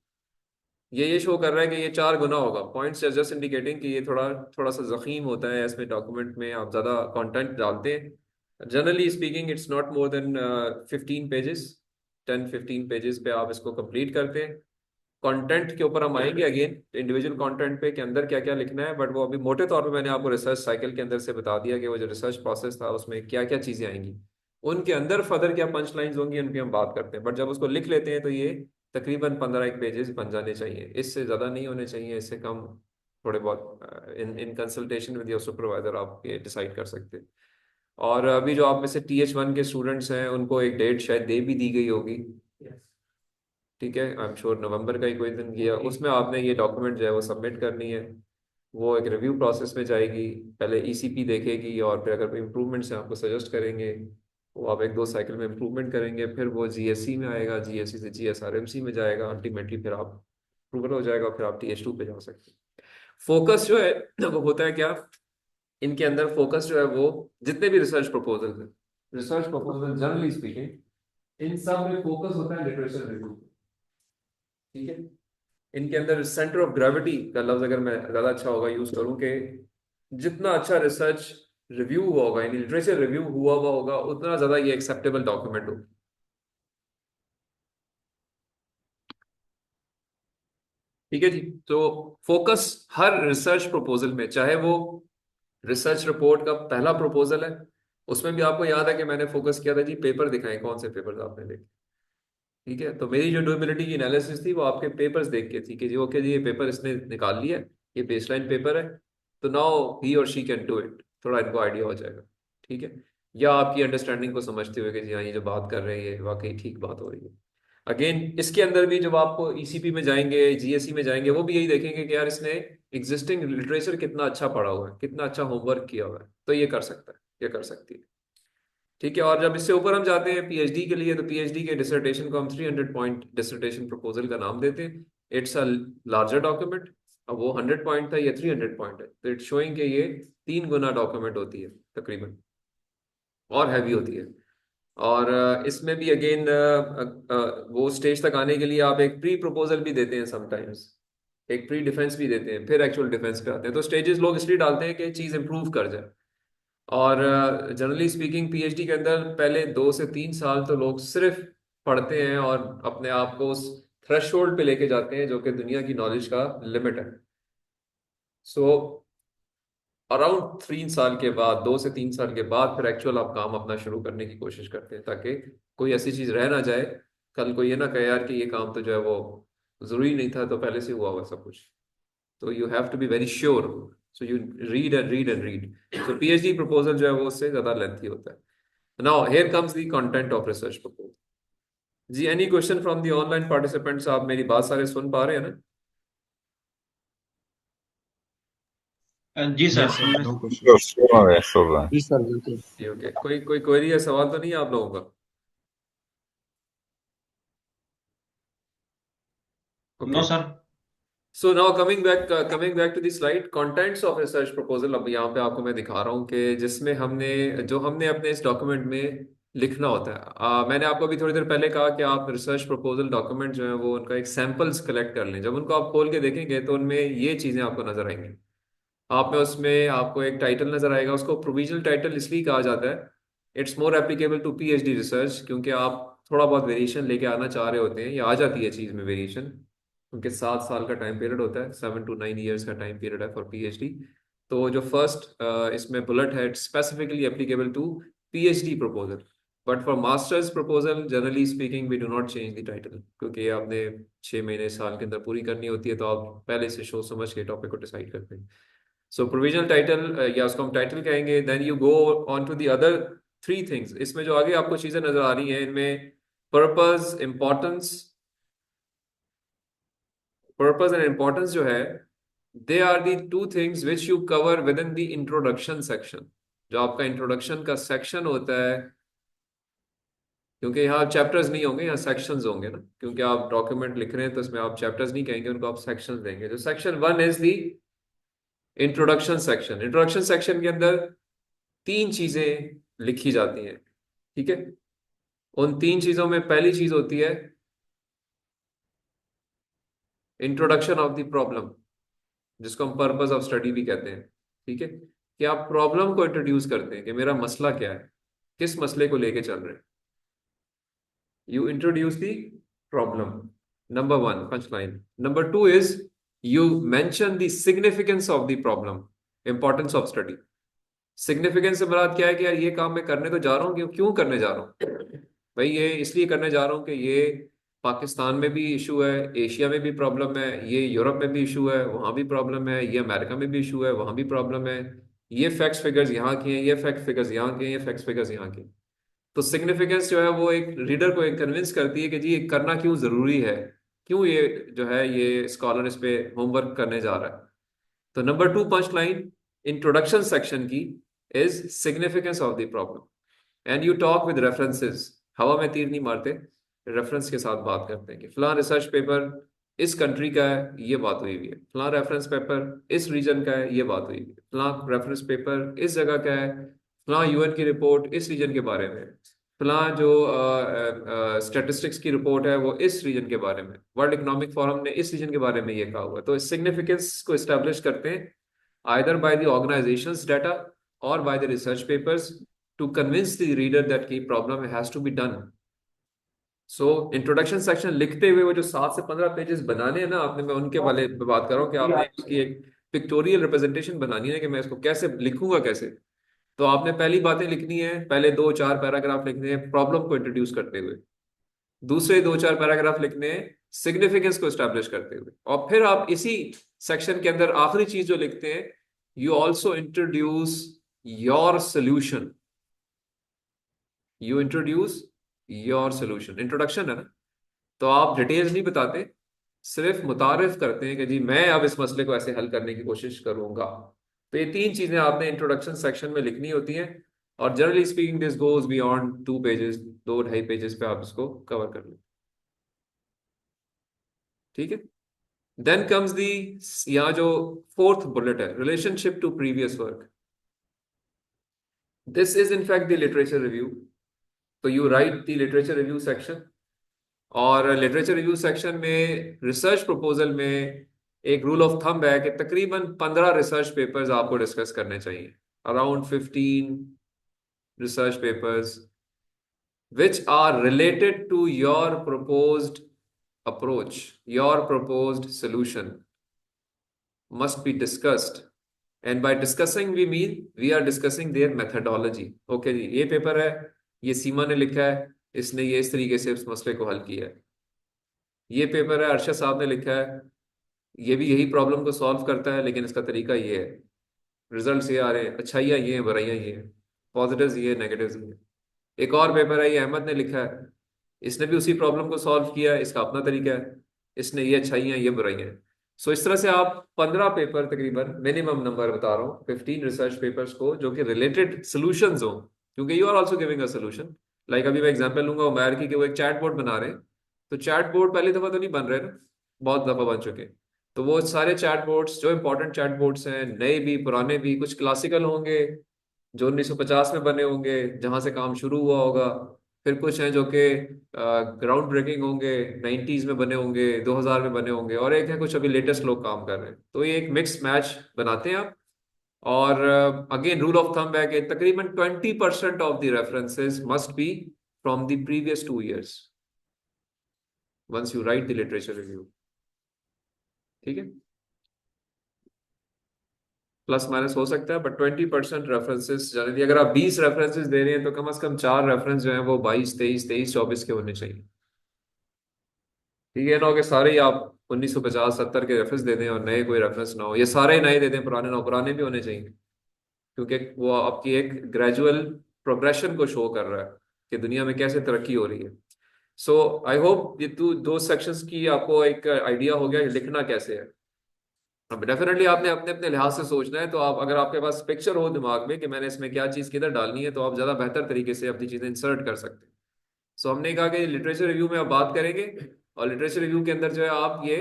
ये शो कर रहा है कि ये 4 गुना होगा। पॉइंट्स जस्ट इंडिकेटिंग कि ये थोड़ा थोड़ा सा जखीम होता है, इसमें डॉक्यूमेंट में आप ज़्यादा कंटेंट डालते हैं। Generally speaking it's not more than 15 pages, 10-15 pages पे आप इसको कंप्लीट करते हैं। कंटेंट के ऊपर हम आएंगे अगेन, इंडिविजुअल कंटेंट पे, के अंदर क्या क्या लिखना है, बट वो अभी मोटे तौर पे मैंने आपको रिसर्च साइकिल के अंदर से बता दिया कि वो जो रिसर्च प्रोसेस था उसमें क्या क्या चीजें आएंगी, उनके अंदर फर्दर क्या पंच लाइंस होंगी उनकी हम बात करते हैं। बट जब उसको लिख लेते हैं तो ये तकरीबन 15 एक पेजेस बन जाने चाहिए, इससे ज़्यादा नहीं होने चाहिए, इससे कम थोड़े बहुत in in consultation with your supervisor आप ये डिसाइड कर सकते हैं। और अभी जो आप में से TH1 के स्टूडेंट्स हैं उनको एक डेट शायद दे भी दी गई होगी, ठीक है, आई एम श्योर नवंबर का ही कोई दिन किया, उसमें आपने ये डॉक्यूमेंट जो है वो सबमिट करनी है। वो एक रिव्यू प्रोसेस में जाएगी, पहले ECP देखेगी और फिर अगर कोई इम्प्रूवमेंट्स हैं आपको सजेस्ट करेंगे, वो आप एक दो साइकिल में इम्प्रूवमेंट करेंगे, फिर वो GSC में आएगा, GSC से GSRMC में जाएगा, अल्टीमेटली फिर आप अप्रूवल हो जाएगा, फिर आप TH2 पे जा सकते हैं। फोकस जो है वो होता है क्या, इनके अंदर फोकस जो है वो जितने भी रिसर्च प्रपोजल है, research proposal generally speaking in सब में फोकस होता है लिटरेचर रिव्यू, ठीक है। इनके अंदर सेंटर ऑफ ग्रेविटी का लफ्ज अगर मैं ज्यादा अच्छा होगा यूज करूं कि जितना अच्छा रिसर्च रिव्यू हुआ होगा, यानी लिटरेचर रिव्यू हुआ होगा, उतना ज्यादा ये एक्सेप्टेबल डॉक्यूमेंट होगा, ठीक है जी। तो फोकस हर रिसर्च प्रपोजल में, चाहे वो रिसर्च रिपोर्ट का पहला प्रपोजल है, उसमें भी आपको याद है कि मैंने फोकस किया था जी पेपर दिखाएं, कौन से पेपर्स आपने देखे, ठीक है। तो मेरी जो ड्यूरेबिलिटी की एनालिसिस थी वो आपके पेपर्स देख के थी कि जी ओके जी ये पेपर इसने निकाल लिया, ये बेसलाइन पेपर है, तो नाउ ही और शी कैन डू इट, थोड़ा इनको आइडिया हो जाएगा, ठीक है। या आपकी अंडरस्टैंडिंग को समझते हुए कि जी हाँ ये जो बात कर रहे हैं ये वाकई ठीक बात हो रही है। अगेन इसके अंदर भी जब आप ECP में जाएंगे, GSC में जाएंगे, वो भी यही देखेंगे कि यार इसने एग्जिस्टिंग लिटरेचर कितना अच्छा पढ़ा हुआ है, कितना अच्छा होमवर्क किया हुआ है, तो ये कर सकता है, ये कर सकती है, ठीक है। और जब इससे ऊपर हम जाते हैं PhD के लिए, तो PhD के डिसर्टेशन को हम 300 पॉइंट डिसर्टेशन प्रपोजल का नाम देते हैं। इट्स अ लार्जर डॉक्यूमेंट, अब वो 100 पॉइंट था, ये 300 पॉइंट है, तो इट्स शोइंग कि ये 3 गुना डॉक्यूमेंट होती है तकरीबन, और हैवी होती है। और इसमें भी अगेन वो स्टेज तक आने के लिए आप एक प्री प्रपोजल भी देते हैं समटाइम्स, एक प्री डिफेंस भी देते हैं, फिर एक्चुअल डिफेंस पे आते हैं। तो स्टेजेस लोग इसलिए डालते हैं कि चीज़ इंप्रूव कर जाए। और जनरली स्पीकिंग PhD के अंदर पहले 2 से 3 साल तो लोग सिर्फ पढ़ते हैं और अपने आप को उस थ्रेशोल्ड पे लेके जाते हैं जो कि दुनिया की नॉलेज का लिमिट है। सो अराउंड 3 साल के बाद, 2 से 3 साल के बाद फिर एक्चुअल आप काम अपना शुरू करने की कोशिश करते हैं, ताकि कोई ऐसी चीज रह ना जाए, कल को ये ना कहे यार कि ये काम तो जो है वो जरूरी नहीं था, तो पहले से हुआ हुआ सब कुछ। तो you have to be very sure, so you read and read and read. तो PhD प्रपोजल जो है वो उससे ज्यादा लेंथी होता है। Now here comes the content of research proposal. जी any question from the online participants, आप मेरी बात सारे सुन पा रहे हैं ना? जी सर, यस सर, हमने नो क्वेश्चन। जी सर बिल्कुल। जी ओके, कोई कोई क्वेरी या सवाल तो नहीं है आप लोगों का? No okay, sir. So now coming back to the slide, contents of research proposal. अब यहाँ पे आपको मैं दिखा रहा हूँ कि जिसमें हमने अपने इस डॉक्यूमेंट में लिखना होता है। मैंने आपको अभी थोड़ी देर पहले कहा कि आप रिसर्च प्रपोजल डॉक्यूमेंट जो है वो उनका एक सैंपल्स कलेक्ट कर लें। जब उनको आप खोल के देखेंगे तो उनमें ये चीज़ें आपको नजर आएंगी। आप में उसमें आपको एक टाइटल नजर आएगा, उसको प्रोविजनल टाइटल इसलिए कहा जाता है, it's more applicable to PhD research, क्योंकि आप थोड़ा बहुत वेरिएशन लेके आना चाह रहे होते हैं, या आ जाती है चीज़ में वेरिएशन, क्योंकि 7 साल का टाइम पीरियड होता है, 7 to 9 years का टाइम पीरियड है फॉर PhD। तो जो फर्स्ट इसमें बुलेट है, it's specifically applicable to PhD proposal, but for masters proposal generally speaking we do not change the title, क्योंकि ये आपने 6 महीने साल के अंदर पूरी करनी होती है, तो आप पहले से सोच समझ के टॉपिक को डिसाइड करते हैं। सो प्रोविजनल टाइटल, या उसको हम टाइटल कहेंगे। Then you go on to the other 3 things. इसमें जो आगे आपको चीजें नजर आ रही हैं, इनमें purpose, importance, purpose and importance जो है, they are the 2 things which you cover within the introduction section. जो आपका इंट्रोडक्शन का सेक्शन होता है, क्योंकि यहाँ चैप्टर्स नहीं होंगे, यहाँ सेक्शंस होंगे ना, क्योंकि आप डॉक्यूमेंट लिख रहे हैं तो इसमें आप चैप्टर्स नहीं कहेंगे, उनको आप सेक्शंस देंगे। जो section 1 is the introduction section. Introduction section के अंदर 3 चीजें लिखी जाती हैं, ठीक है। उन 3 चीजों में पहली चीज होती है इंट्रोडक्शन ऑफ द प्रॉब्लम, जिसको हम पर्पस ऑफ स्टडी भी कहते हैं, ठीक है। कि आप प्रॉब्लम को इंट्रोड्यूस करते हैं कि मेरा मसला क्या है, किस मसले को लेके चल रहे हैं। You introduce the problem. Number one, punchline. Number two is you mention the significance of the problem, importance of study. Significance से मुराद क्या है कि यार ये काम मैं करने तो जा रहा हूँ, क्यों करने जा रहा हूँ भाई, ये इसलिए करने जा रहा हूँ कि ये पाकिस्तान में भी इशू है, एशिया में भी प्रॉब्लम है, ये यूरोप में भी इशू है, वहाँ भी प्रॉब्लम है, ये अमेरिका में भी इशू है, वहाँ भी प्रॉब्लम है, ये फैक्ट्स फिगर्स यहाँ के हैं, ये फैक्ट फिगर्स यहाँ के हैं, ये फैक्ट्स फिगर्स यहाँ के हैं। तो सिग्निफिकेंस जो है वो एक रीडर को एक कन्विंस करती है कि जी ये करना क्यों जरूरी है, क्यों ये जो है ये स्कॉलर इस पे होमवर्क करने जा रहा है। तो number two punch line introduction section की is significance of the problem and you talk with references. हवा में तीर नहीं मारते, रेफरेंस के साथ बात करते हैं कि फलां रिसर्च पेपर इस कंट्री का है, ये बात हुई हुई है, फलां रेफरेंस पेपर इस रीजन का है, ये बात हुई हुई है, फलां रेफरेंस पेपर इस जगह का है, फलां यूएन की रिपोर्ट इस रीजन के बारे में, फलां जो स्टेटिस्टिक्स की रिपोर्ट है वो इस रीजन के बारे में, वर्ल्ड इकोनॉमिक फोरम ने इस रीजन के बारे में ये कहा हुआ है। तो इस सिग्निफिकेंस को इस्टेब्लिश करते हैं either by the organization's data or by the research papers to convince the reader that की problem has to be done. So introduction section लिखते हुए वो जो 7 से 15 पेजेस बनाने हैं ना आपने, मैं उनके वाले पे बात कर रहा हूँ कि आपने उसकी एक पिक्टोरियल रिप्रेजेंटेशन बनानी है कि मैं इसको कैसे लिखूंगा कैसे। तो आपने पहली बातें लिखनी है, पहले 2-4 पैराग्राफ लिखने हैं प्रॉब्लम को इंट्रोड्यूस करते हुए, दूसरे 2-4 पैराग्राफ लिखने हैं सिग्निफिकेंस को एस्टेब्लिश करते हुए, और फिर आप इसी सेक्शन के अंदर आखिरी चीज जो लिखते हैं you also introduce your solution. You introduce your solution, introduction है ना, तो आप डिटेल्स नहीं बताते, सिर्फ मुतारिफ करते हैं कि जी मैं अब इस मसले को ऐसे हल करने की कोशिश करूंगा। तो ये 3 चीजें आपने इंट्रोडक्शन सेक्शन में लिखनी होती हैं, और generally speaking this goes beyond 2 pages, 2-2.5 pages पे आप इसको कवर कर लें। ठीक है, देन कम्स दी, यहाँ जो फोर्थ बुलेट है, relationship to previous work. This is in fact the literature review. तो you write the literature review section, और लिटरेचर रिव्यू सेक्शन में रिसर्च प्रपोजल में एक रूल ऑफ थंब है कि तकरीबन 15 रिसर्च पेपर्स आपको डिस्कस करने चाहिए, around 15 research papers which are related to your proposed approach, your proposed solution must be discussed. And by discussing we mean we are discussing their methodology. Okay जी, ये paper है, ये सीमा ने लिखा है, इसने ये इस तरीके से उस मसले को हल किया है। ये पेपर है, अरशद साहब ने लिखा है, ये भी यही प्रॉब्लम को सॉल्व करता है, लेकिन इसका तरीका ये है, रिजल्ट्स ये आ रहे हैं, अच्छाइयाँ ये हैं, बुराइयाँ ये हैं, पॉजिटिव्स ये, नेगेटिव्स ये। एक और पेपर है, ये अहमद ने लिखा है, इसने भी उसी प्रॉब्लम को सॉल्व किया है, इसका अपना तरीका है, इसने ये अच्छाइयाँ ये बुराइयाँ हैं। सो इस तरह से आप 15 पेपर, तकरीबन मिनिमम नंबर बता रहा हूँ, 15 रिसर्च पेपर्स को जो कि रिलेटेड सोल्यूशंस हो, क्योंकि you are also giving a solution. Like अभी मैं एग्जांपल लूंगा उमैर की कि वो एक चैट बोर्ड बना रहे हैं, तो चैट बोर्ड पहली दफा तो नहीं बन रहे ना, बहुत दफा बन चुके हैं। तो वो सारे चैट बोर्ड्स जो इंपॉर्टेंट चैट बोर्ड्स हैं, नए भी पुराने भी, कुछ क्लासिकल होंगे जो 1950 में बने होंगे जहां से काम शुरू हुआ होगा, फिर कुछ हैं जो कि ग्राउंड ब्रेकिंग होंगे, 90s में बने होंगे, 2000 में बने होंगे, और एक है कुछ अभी लेटेस्ट लोग काम कर रहे हैं। तो ये एक मिक्स मैच बनाते हैं आप। और अगेन रूल ऑफ थंब है कि तकरीबन 20% of the references must be from the previous 2 years once you write the literature review. ठीक है, प्लस माइनस हो सकता है, बट 20% रेफरेंसेस जनरली, अगर आप 20 रेफरेंसेस दे रहे हैं तो कम से कम 4 रेफरेंस जो हैं वो 22, 23, 24 के होने चाहिए। ठीक है ना, हो कि सारे ही आप 1950-70 के रेफरेंस दे दें और नए कोई रेफरेंस ना हो, ये सारे ही नए दे दें, पुराने ना हो, पुराने भी होने चाहिए, क्योंकि वो आपकी एक ग्रेजुअल प्रोग्रेशन को शो कर रहा है कि दुनिया में कैसे तरक्की हो रही है। सो आई होप ये दो सेक्शंस की आपको एक आइडिया हो गया कि लिखना कैसे है। अब डेफिनेटली आपने अपने अपने लिहाज से सोचना है, तो आप अगर आपके पास पिक्चर हो दिमाग में कि मैंने इसमें क्या चीज़ किधर डालनी है, तो आप ज़्यादा बेहतर तरीके से अपनी चीज़ें इंसर्ट कर सकते हैं। सो हमने कहा कि लिटरेचर रिव्यू में आप बात करेंगे, और लिटरेचर रिव्यू के अंदर जो है आप ये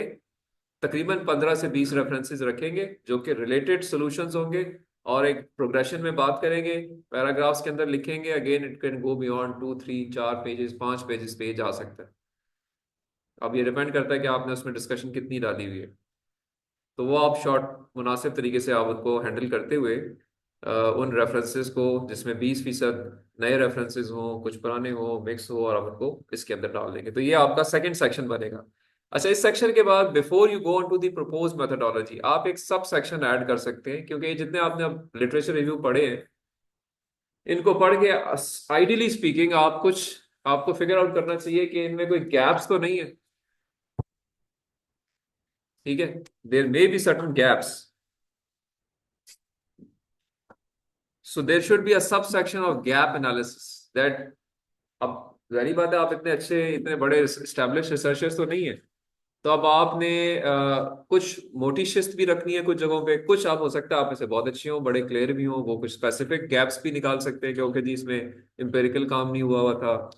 तकरीबन 15 से 20 रेफरेंसेस रखेंगे जो कि रिलेटेड सॉल्यूशंस होंगे, और एक प्रोग्रेशन में बात करेंगे, पैराग्राफ्स के अंदर लिखेंगे। Again it can go beyond 2, 3, 4 pages, 5 pages पे जा सकता है। अब ये डिपेंड करता है कि आपने उसमें डिस्कशन कितनी डाली हुई है, तो वो आप शॉर्ट मुनासिब तरीके से आप उनको हैंडल करते हुए उन रेफरेंसेस को, जिसमें 20% नए रेफरेंसेस हों, कुछ पुराने हों, मिक्स हो, और आप उनको इसके अंदर डाल देंगे। तो ये आपका सेकंड सेक्शन बनेगा। अच्छा, इस सेक्शन के बाद before you go on to the propose methodology आप एक सब सेक्शन ऐड कर सकते हैं, क्योंकि जितने आपने अब लिटरेचर रिव्यू पढ़े हैं इनको पढ़ के आइडियली स्पीकिंग आपको फिगर आउट करना चाहिए कि इनमें कोई गैप्स तो नहीं है। ठीक है, there may be certain gaps, so there should be a sub section of gap analysis that. अब जारी बात है, आप इतने अच्छे इतने बड़े एस्टेब्लिश रिसर्चर्स तो नहीं है, तो अब आपने कुछ मोटी शिस्त भी रखनी है कुछ जगहों पे। कुछ आप हो सकता है आप में से बहुत अच्छे हो, बड़े क्लियर भी हो, वो कुछ स्पेसिफिक गैप्स भी निकाल सकते हैं क्योंकि जी इसमें एम्पेरिकल काम नहीं हुआ हुआ था,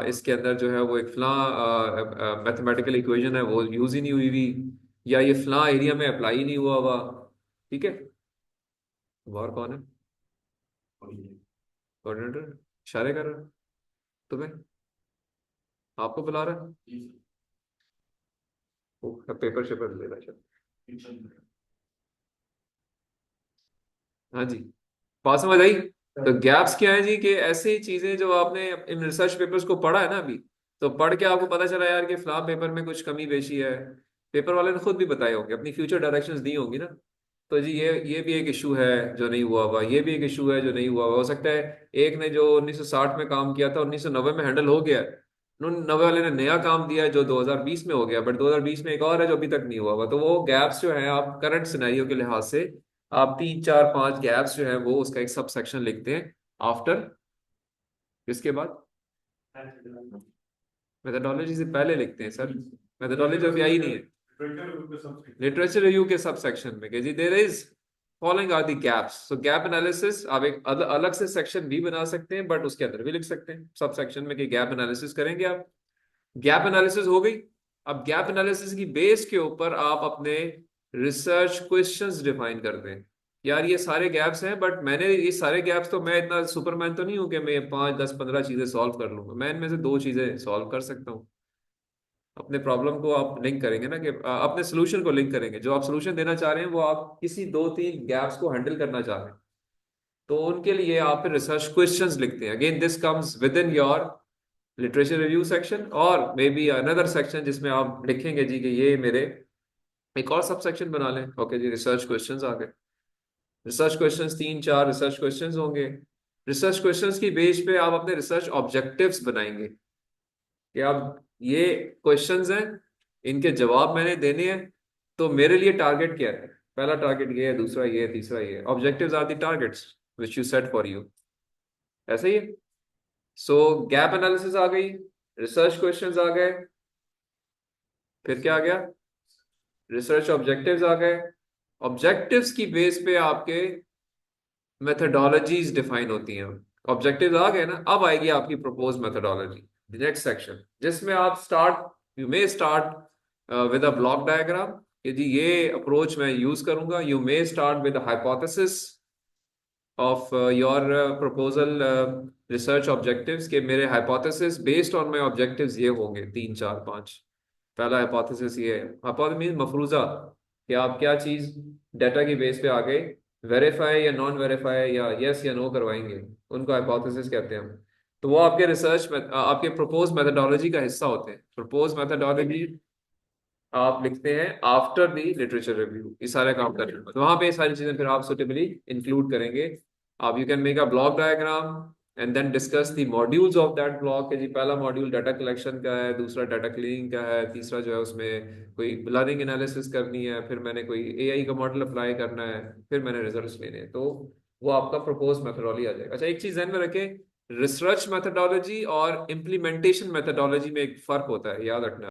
इसके अंदर जो है वो एक फला मैथमेटिकल इक्वेशन है वो यूज ही नहीं हुई हुई, या ये फला एरिया में अप्लाई ही नहीं हुआ हुआ। ठीक है, और कौन है कोऑर्डिनेटर? इशारे कर रहा है तुम्हें, आपको बुला रहा है, वो पेपर शेपर ले रहा है। हाँ जी, बात समझ आई। तो गैप्स क्या है जी, कि ऐसी चीजें जो आपने इन रिसर्च पेपर्स को पढ़ा है ना अभी, तो पढ़ के आपको पता चला यार कि फलां पेपर में कुछ कमी पेशी है, पेपर वाले ने खुद भी बताए होंगे, अपनी फ्यूचर डायरेक्शंस दी होंगी ना। तो जी ये भी एक इशू है जो नहीं हुआ हुआ, ये भी एक इशू है जो नहीं हुआ हुआ। हो सकता है एक ने जो 1960 में काम किया था 1990 में हैंडल हो गया है, 90 वाले ने नया काम दिया है जो 2020 में हो गया, बट 2020 में एक और है जो अभी तक नहीं हुआ हुआ। तो वो गैप्स जो है आप करंट सिनेरियो के लिहाज से आप 3 4 5 गैप्स जो है वो उसका एक सब सेक्शन लिखते हैं आफ्टर। इसके बाद मेथोडोलॉजी से पहले लिखते हैं सर, मेथोडोलॉजी अभी आई नहीं है लिटरेचर रिव्यू के सब सेक्शन में कि जी there is following are the gaps. So gap analysis आप एक अलग से सेक्शन भी बना सकते हैं, बट उसके अंदर भी लिख सकते हैं सब सेक्शन में कि गैप एनालिसिस करेंगे आप। गैप एनालिसिस हो गई। अब गैप एनालिसिस की बेस के ऊपर आप अपने रिसर्च क्वेश्चंस डिफाइन करते हैं। यार ये सारे गैप्स हैं, बट मैंने ये सारे गैप्स तो मैं इतना सुपरमैन तो नहीं हूं कि मैं 5 10 15 चीजें सॉल्व कर लूंगा, मैं इनमें से 2 चीजें सॉल्व कर सकता हूँ। अपने प्रॉब्लम को आप लिंक करेंगे ना, कि अपने सोल्यूशन को लिंक करेंगे, जो आप सोल्यूशन देना चाह रहे हैं वो आप किसी 2 3 गैप्स को हैंडल करना चाह रहे हैं, तो उनके लिए आप फिर रिसर्च क्वेश्चंस लिखते हैं। Again this comes with in your literature review section, और मे बी अनदर सेक्शन जिसमें आप लिखेंगे जी कि ये मेरे एक और सब सेक्शन बना लें। ओके जी, रिसर्च क्वेश्चंस आ गए। रिसर्च क्वेश्चंस 3 4 रिसर्च क्वेश्चंस होंगे। रिसर्च क्वेश्चंस की बेस पे आप अपने रिसर्च ऑब्जेक्टिव्स बनाएंगे कि अब ये क्वेश्चंस हैं, इनके जवाब मैंने देने हैं, तो मेरे लिए टारगेट क्या है। पहला टारगेट ये है, दूसरा ये है, तीसरा ये है। Objectives are the targets which you set for you. ऐसे ही है। सो गैप एनालिसिस आ गई, रिसर्च क्वेश्चंस आ गए, फिर क्या आ गया, रिसर्च ऑब्जेक्टिव्स आ गए। ऑब्जेक्टिव्स की बेस पे आपके मेथडोलॉजीज डिफाइन होती हैं। ऑब्जेक्टिव्स आ गए ना, अब आएगी आपकी propose methodology, the next section, जिसमें आप you may start with a block diagram कि जी ये अप्रोच मैं यूज करूंगा। You may start with hypothesis of your proposal research objectives के मेरे hypothesis based on my objectives ये होंगे 3 4 5। पहला हाइपोथेसिस ये है, हाइपोथेसिस मीन मफरूजा, कि आप क्या चीज डाटा की बेस पे आगे वेरीफाई या नॉन वेरीफाई या यस या नो करवाएंगे, उनको हाइपोथेसिस कहते हैं हम। तो वो आपके रिसर्च में आपके प्रपोज मेथडोलॉजी का हिस्सा होते हैं। प्रपोज मेथडोलॉजी आप लिखते हैं आफ्टर दी लिटरेचर रिव्यू, ये सारे काम करने के बाद तो वहां पे ये सारी चीजें फिर आप सुटेबली इंक्लूड करेंगे। आप you can make a block diagram and then discuss the modules of that block, कि जी पहला मॉड्यूल डाटा कलेक्शन का है, दूसरा डाटा क्लीनिंग का है, तीसरा जो है उसमें कोई लर्निंग एनालिसिस करनी है, फिर मैंने कोई एआई का मॉडल अप्लाई करना है, फिर मैंने रिजल्ट्स लेने हैं। तो वो आपका प्रपोज मेथडोलॉजी आ जाएगा। अच्छा, एक चीज ध्यान में रखें, रिसर्च मेथडोलॉजी और इम्प्लीमेंटेशन मेथडोलॉजी में एक फर्क होता है, याद रखना।